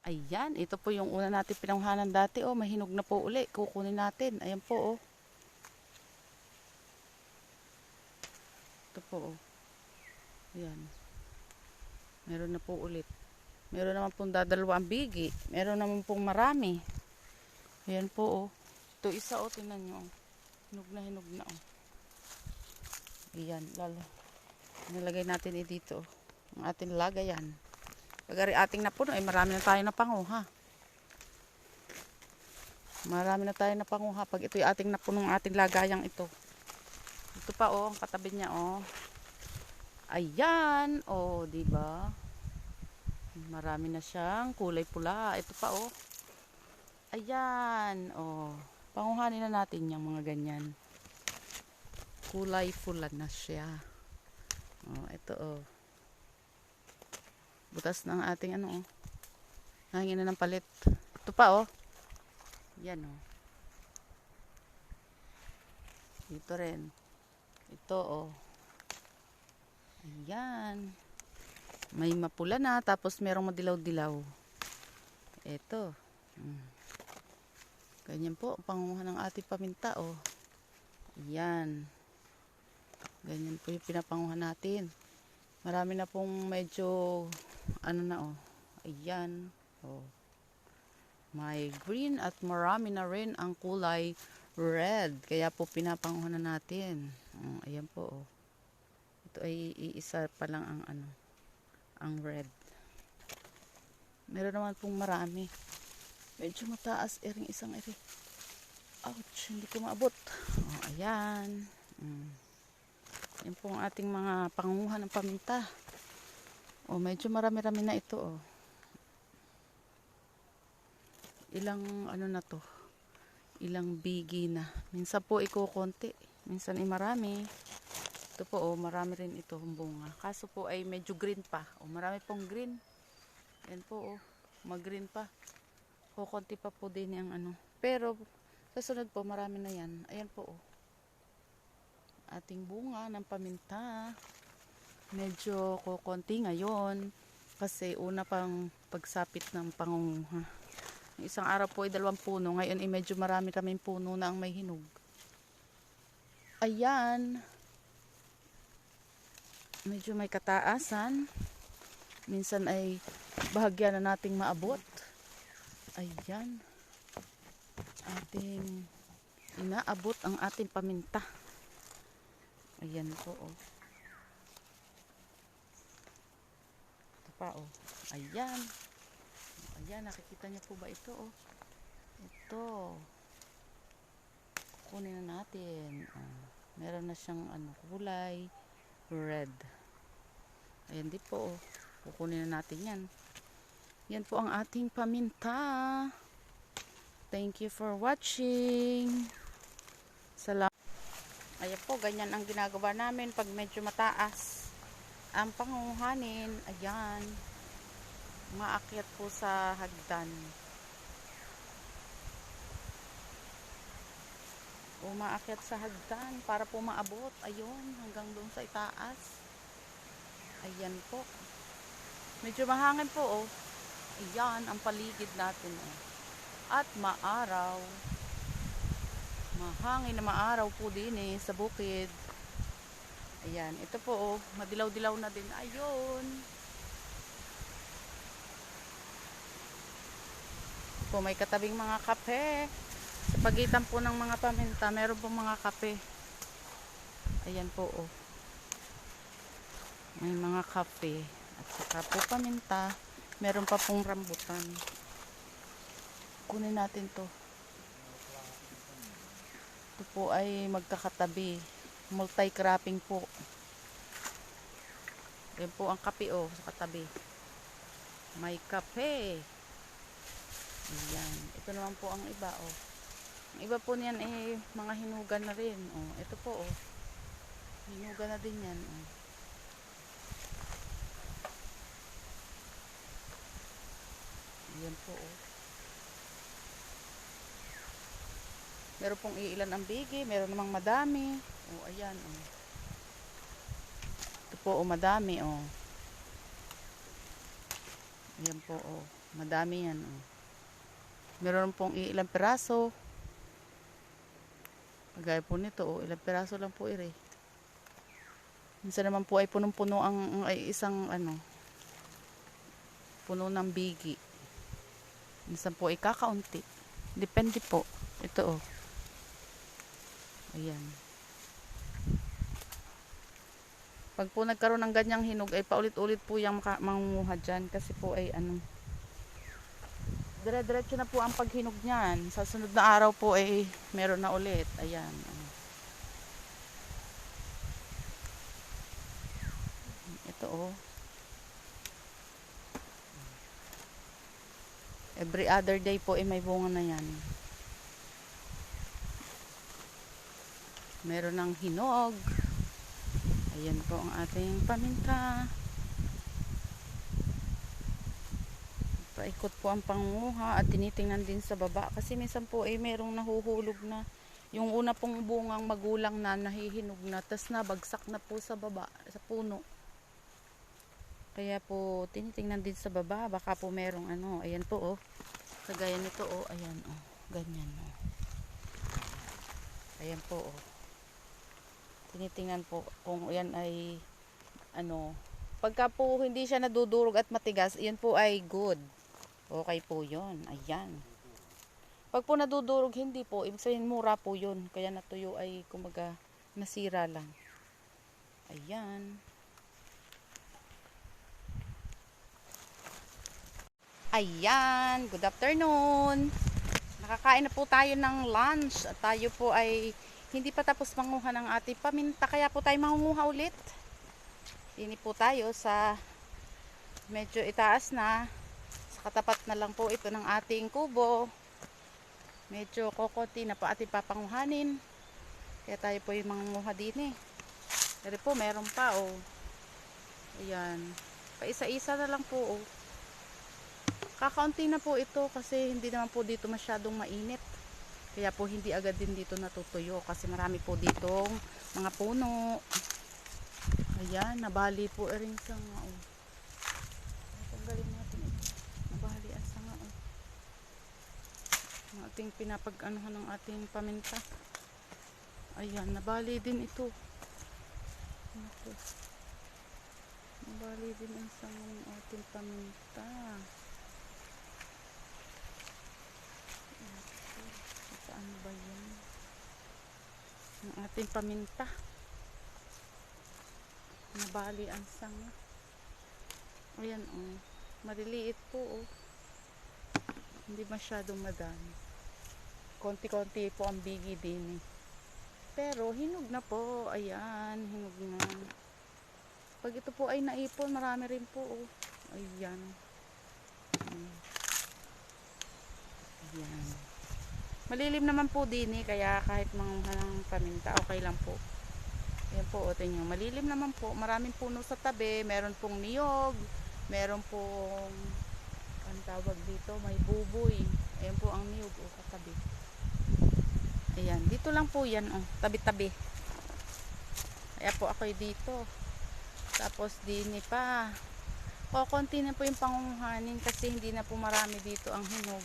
Ayan, ito po yung una natin pinanghanan dati. Oh, mahinog na po uli. Kukunin natin. Ayan po, oh. Ito po, oh. Ayan. Meron na po ulit. Meron naman pong dadalawa ang bigi. Meron naman pong marami. Ayan po, oh. Ito isa, oh. Tingnan nyo, oh. Hinog na, oh. Ayan, lalo. Nilagay natin dito, oh. Ang ating lagayan. Pag ating napuno, ay marami na tayo na panguha. Marami na tayo na panguha. Pag ito yung ating napunong ating lagayang ito. Ito pa, oh. Ang katabi niya, oh. Ayan, oh. Diba? Marami na siyang kulay pula. Ito pa, oh. Ayan, oh. Panguhanin na natin yung mga ganyan. Kulay pula na siya. Oh, ito, oh. Butas ng ating ano, oh. Nahingin na ng palit. Ito pa, oh. Yan, oh. Dito rin. Ito, oh. Ayan. May mapula na, tapos merong madilaw-dilaw. Ito. Ganyan po, panguha ng ating paminta, oh. Ayan. Ganyan po yung pinapanguha natin. Marami na pong medyo, ano na, oh. Ayan. Oh. May green at marami na rin ang kulay red. Kaya po pinapanguha na natin. Oh, ayan po, oh. Ito ay iisa pa lang ang ano, ang red. Meron naman pong marami. Medyo mataas ering isang eri. Ouch, hindi ko maabot. Oh, ayan. Yan po ang ating mga panguha ng paminta. Oh, medyo marami-rami na ito, oh. Ilang ano na to? Ilang bigi na. Minsan po ikukunti. Minsan ay marami. Ito po, oh, marami rin ito ang bunga. Kaso po ay medyo green pa. Oh, marami pong green. Yan po, oh. Mag-green pa. Kukunti pa po din yung ano. Pero sa sunod po, marami na yan. Ayan po, oh. Ating bunga ng paminta. Medyo kukunti ngayon. Kasi una pang pagsapit ng pangunguha. Isang araw po ay 2 puno. Ngayon ay medyo marami kaming puno na ang may hinog. Ayan. Medyo may kataasan. Minsan ay bahagya na nating maabot. Ayan. Ating inaabot ang ating paminta. Ayan po, oh. Ito pa, oh. Ayan. Ayan, nakikita niyo po ba ito, oh? Ito. Kunin na natin. Meron na siyang ano, kulay red. Ayan din po, oh. Kukunin na natin yan. Yan po ang ating paminta. Thank you for watching. Salamat. Ayan po, ganyan ang ginagawa namin pag medyo mataas ang pangunguhanin. Ayan. Maakyat po sa hagdan. Umaakyat sa hagdan para po maabot. Ayun, hanggang doon sa itaas. Ayan po. Medyo mahangin po, oh. Ayan, ang paligid natin, oh. At maaraw. Mahangin na maaraw po din, eh, sa bukid. Ayan, ito po, oh. Madilaw-dilaw na din. Ayun. Po, may katabing mga kape. Sa pagitan po ng mga paminta, meron po mga kape. Ayan po, oh. May mga kape. At saka po paminta. Meron pa pong rambutan. Kunin natin to. Ito po ay magkakatabi. Multi-cropping po. Ayan po ang kape, oh, sa katabi. May kape. Ayan. Ito naman po ang iba, oh. Ang iba po niyan eh mga hinugan na rin, oh. Ito po, oh. Hinugan na din yan, oh. Ayan po, oh. Meron pong iilan ang bigi, meron namang madami. Oh, ayan, oh. Ito po, oh, madami, oh. Ayan po, oh. Madami yan. Oh. Meron pong ilang piraso. Kagaya po nito, oh, ilang piraso lang po ire. Minsan naman po ay punong-puno ay isang puno ng bigi. Minsan po ay kakaunti. Depende po. Ito oh. Ayan. Pag po nagkaroon ng ganyang hinog ay paulit-ulit po yung mangunguha dyan kasi po ay dire-diretso na po ang paghinog niyan. Sa sunod na araw po ay meron na ulit. Ayan. Ito oh. Every other day po ay may bunga na yan. Meron ng hinog. Ayan po ang ating paminta. Paikot po ang panguha at tinitingnan din sa baba kasi minsan po ay merong nahuhulog na yung una pong bungang magulang na nahihinog na tas nabagsak na po sa baba sa puno. Kaya po tinitingnan din sa baba baka po merong ayan po oh. Kagaya nito oh, ayan oh. Ganyan oh. Ayan po oh. Tinitingnan po kung yan ay pagka po hindi siya nadudurog at matigas, yan po ay good. Okay po yun. Ayan. Pag po nadudurog, hindi po. Ibig sabihin, mura po yun. Kaya natuyo ay, kumaga, nasira lang. Ayan. Ayan. Good afternoon. Nakakain na po tayo ng lunch. At tayo po ay hindi pa tapos manguha ng ating paminta. Kaya po tayo mangunguha ulit. Dini po tayo sa medyo itaas na. Katapat na lang po ito ng ating kubo. Medyo kokonti na po ating papanguhanin. Kaya tayo po yung mangunguha din eh. Pero po meron pa oh. Ayan. Paisa-isa na lang po oh. Kakaunti na po ito kasi hindi naman po dito masyadong mainit. Kaya po hindi agad din dito natutuyo kasi marami po ditong mga puno. Ayan, nabali po rin sa nga oh. Tanggalin natin ito. Nabali ang sanga oh. Ang ating pinapag-anuhan ng ating paminta. Ayan, nabali din ito. Ito. Nabali din ang sanga ng ating paminta. Saan ba yan? Ang ating paminta. Nabali ang sanga. Ayan oh. Maliliit po oh. Hindi masyadong madami. Konti-konti po ang bigi din eh. Pero hinog na po. Ayan, hinog na. Pag ito po ay naipon, marami rin po oh. Ayan. Ayan. Malilim naman po din eh, kaya kahit manguha ng paminta, okay lang po. Ayan po, o tingnan nyo. Malilim naman po. Maraming puno sa tabi. Meron pong niyog. Meron pong, ang tawag dito, may buboy. Ayan po ang niyog o katabi. Ayan, dito lang po yan oh, tabi-tabi. Kaya po ako dito. Tapos dini pa. Konti na po yung pangunguhanin kasi hindi na po marami dito ang hinog.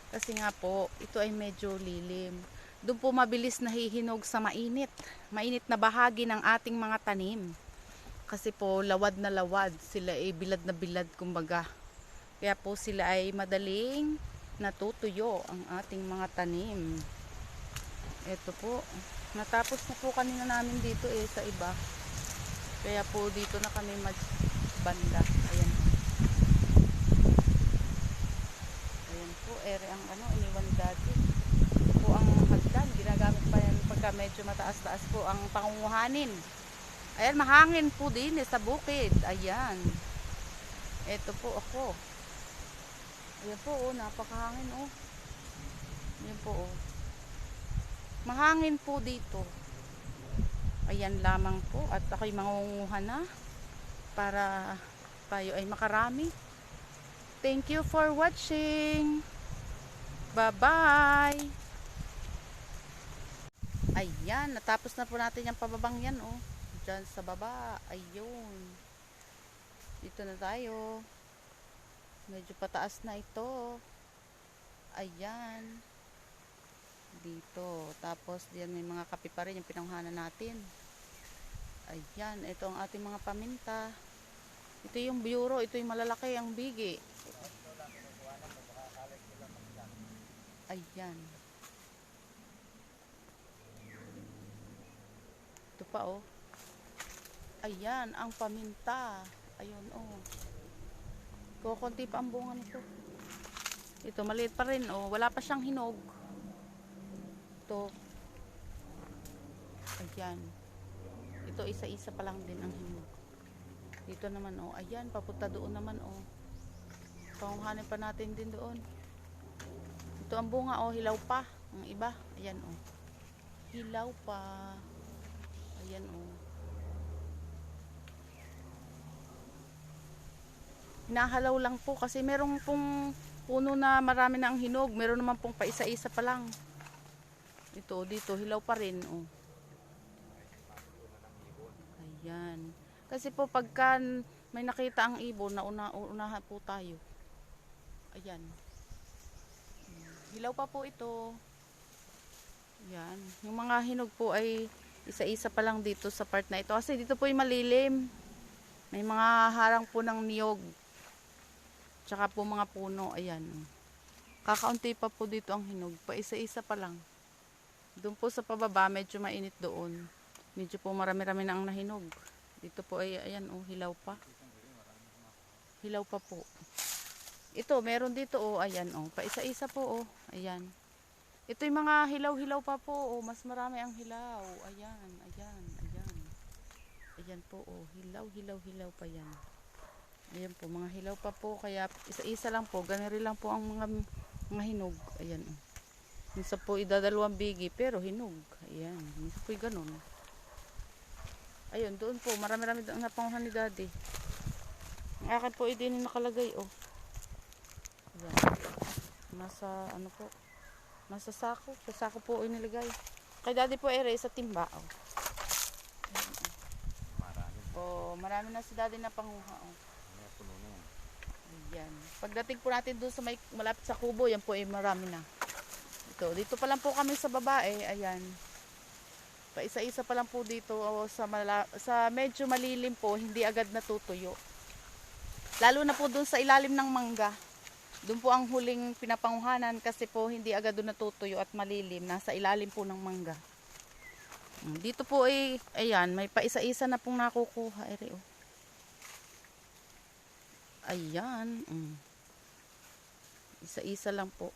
Kasi nga po, ito ay medyo lilim. Doon po mabilis nahihinog sa mainit. Mainit na bahagi ng ating mga tanim. Kasi po lawad na lawad. Sila ay bilad na bilad kumbaga. Kaya po sila ay madaling natutuyo ang ating mga tanim. Ito po. Natapos na po kanina namin dito eh sa iba. Kaya po dito na kami magbanda. Ayan. Ayan po. Ere ang iniwan dati. Ito po ang hagdan. Ginagamit pa yan pagka medyo mataas-taas po ang pangunguhanin. Ayan, mahangin po din eh, sa bukid. Ayan. Ito po ako. Ayan po oh, napakahangin oh. Ayan po oh. Mahangin po dito. Ayan lamang po. At ako'y mangunguha na para tayo ay makarami. Thank you for watching. Bye-bye. Ayan, natapos na po natin yung pababang yan oh. Diyan sa baba. Ayun. Dito na tayo. Medyo pataas na ito. Ayan. Dito. Tapos diyan may mga kape pa rin yung pinanghanan natin. Ayan. Ito ang ating mga paminta. Ito yung bureau. Ito yung malalaki ang bigi. Ayan. Ito pa oh. Ayan. Ang paminta. Ayun oh. Kukunti pa ang bunga nito. Ito maliit pa rin oh. Wala pa siyang hinog. Ito. Ayan. Ito isa-isa pa lang din ang hinog. Dito naman oh. Ayan. Papunta doon naman oh. Panguhanin pa natin din doon. Ito ang bunga oh. Hilaw pa. Ang iba. Ayan oh. Hilaw pa. Ayan oh. Hinahalaw lang po kasi merong pong puno na marami na ang hinog. Meron naman pong pa isa-isa pa lang. Ito, dito, hilaw pa rin. Oh. Ayan. Kasi po pagka may nakita ang ibon, unahan po tayo. Ayan. Hilaw pa po ito. Ayan. Yung mga hinog po ay isa-isa pa lang dito sa part na ito. Kasi dito po ay malilim. May mga harang po ng niyog. Tsaka po mga puno, ayan. Kakaunti pa po dito ang hinog. Pa isa-isa pa lang. Doon po sa pababa, medyo mainit doon. Medyo po marami-rami na ang nahinog. Dito po ay, ayan, oh, hilaw pa. Hilaw pa po. Ito, meron dito, oh, ayan, oh. Pa isa-isa po, oh, ayan. Ito yung mga hilaw-hilaw pa po, oh. Mas marami ang hilaw. Ayan, ayan, ayan. Ayan po, oh. Hilaw pa yan. Ayan po, mga hilaw pa po. Kaya isa-isa lang po. Ganun rin lang po ang mga hinog. Ayan. Minsan po idadalawang bigi pero hinog. Ayan. Minsan po ganun. Ayun, doon po. Marami-rami ang napanguhan ni Daddy. Ang akin po din nakalagay. Oh. Ayan. Nasa ano po. Nasa sako. Sa sako po inilagay. Kay Daddy po ere sa timba. Oh. Ayan, oh. Marami na si Daddy na panguha. Oh. Ayan. Pagdating po natin doon sa malapit sa kubo, yan po ay marami na. Ito, dito pa lang po kami sa babae. Ayan. Pa isa-isa pa lang po dito sa medyo malilim po, hindi agad natutuyo. Lalo na po doon sa ilalim ng mangga. Doon po ang huling pinapanguhanan kasi po hindi agad doon natutuyo at malilim. Nasa ilalim po ng mangga. Dito po ay, ayan, may pa isa-isa na pong nakukuha. Ere, oh. Ayan. Isa-isa lang po.